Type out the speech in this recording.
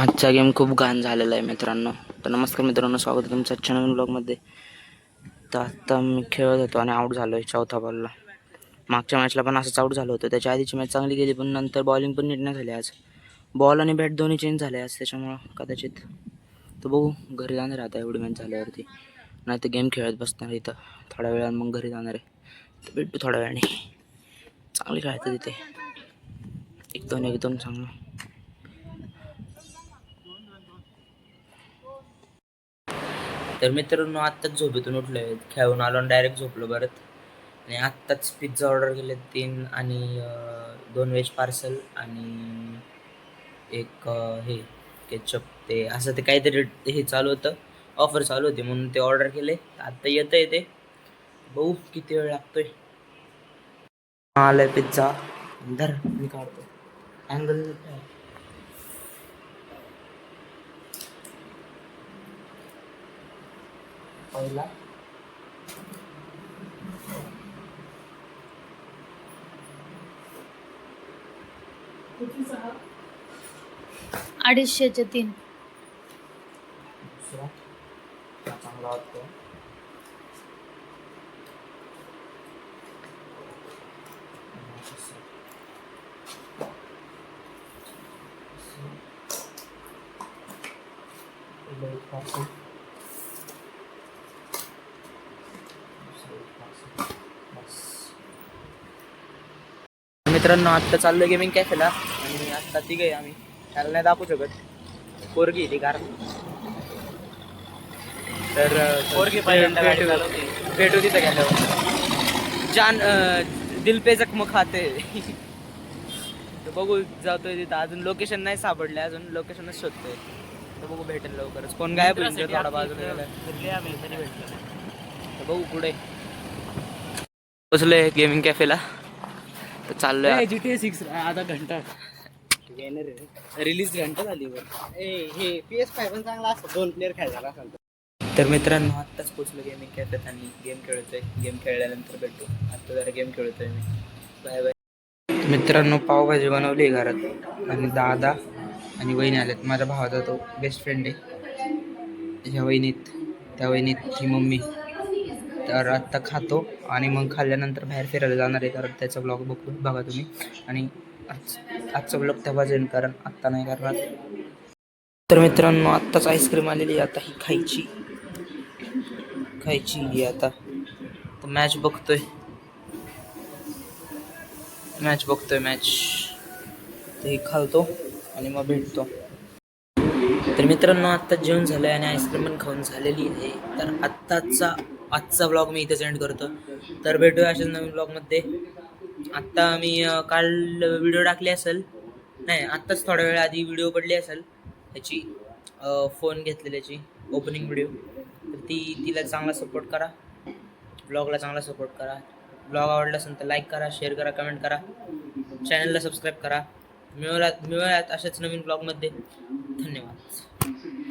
आजचा गेम खूप घाण झालेला आहे मित्रांनो. तर नमस्कार मित्रांनो, स्वागत आहे तुमचं आजच्या नवीन ब्लॉगमध्ये. तर आत्ता मी खेळत होतो आणि आऊट झालो आहे चौथा बॉलला. मागच्या मॅचला पण असंच आऊट झालं होतं. त्याच्या आधीची मॅच चांगली गेली, पण नंतर बॉलिंग पण नीट नाही झाली आज. बॉल आणि बॅट दोन्ही चेंज झाले आज, त्याच्यामुळं कदाचित तर बघू घरी जाणार आहे आता एवढी मॅच झाल्यावरती. नाही तर गेम खेळत बसणार इथं थोड्या वेळानं, मग घरी जाणार आहे. तर भेटू थोड्या वेळाने. चांगली खेळायचं तिथे, एकदम चांगलं. तर मित्रांनो, आत्ताच झोपेतून उठलोय, खेळून आलो आणि डायरेक्ट झोपलो परत. आणि आत्ताच पिझ्झा ऑर्डर केले 3 आणि 2 व्हेज पार्सल आणि एक हे केचप, ते असं ते काहीतरी हे चालू होतं, ऑफर चालू होती म्हणून ते ऑर्डर केले. आत्ता येतंय ते, बघू किती वेळ लागतोय. आलाय पिझ्झा, धर मी काढतो अँगल. पहिला 250चे 3. दुसरा चांगला वाटतो. मित्रांनो, आत्ता चाललो गेमिंग कॅफेला आणि आत्ता तिघे आम्ही. त्याला नाही दाखवू शकत, पोरगी ती कारण. तर पोरगी पहिल्यांदा गाडी चालवते. भेटू तिथं गेल्यावर. जान दिल पे जखम खाते. तर बघू जातोय तिथं. अजून लोकेशन नाही सापडले, अजून लोकेशनच शोधतोय. तर बघू भेटेल लवकरच. कोण गायब होईल जर थोडा बाजूला गेला तर बघू पुढे. पोचलोय गेमिंग कॅफेला, तर चाललोय. GTA 6 आधा घंटा रिलीज घंटा झाली. हे PS5 पण चांगला असतं, 2 प्लेअर खेळायला असेल. तर मित्रांनो, आत्ताच पोचलो गेमिंग कॅफेत आणि गेम खेळतोय. गेम खेळल्यानंतर भेटू. आत्ता जरा गेम खेळतोय मी. Bye bye. मित्रांनो, पावभाजी बनवली घरात आणि दादा आणि वहिनी आल्यात. माझ्या भावाचा तो बेस्ट फ्रेंड आहे. ह्या वहिनीत, त्या वहिनीत ही मम्मी. तर आत्ता खातो आणि मग खाल्ल्यानंतर बाहेर फिरायला जाणार आहे. तर त्याचा ब्लॉग बघा तुम्ही. आणि आजचा ब्लॉग तेव्हा जाईल, कारण आत्ता नाही करणार. तर मित्रांनो, आत्ताच आईस्क्रीम आलेली, आता ही खायची आता. तर मॅच बघतोय मॅच. तर हे खालतो आणि मग भेटतो. तर मित्रांनो, आत्ता जेवण झालं आहे आणि आईस्क्रीम पण खाऊन झालेली आहे. तर आजचा ब्लॉग मी इथेच एंड करतो. तर भेटूया अशाच नवीन ब्लॉगमध्ये. आत्ता मी काल व्हिडिओ टाकली असेल, नाही आत्ताच थोड्या वेळ आधी व्हिडिओ पडली असेल त्याची, फोन घेतलेल्याची ओपनिंग व्हिडिओ. तर तिला चांगला सपोर्ट करा, ब्लॉगला चांगला सपोर्ट करा. ब्लॉग आवडला असेल तर लाईक करा, शेअर करा, कमेंट करा, चॅनलला सबस्क्राईब करा. मिळूयात अशाच नवीन ब्लॉगमध्ये. धन्यवाद.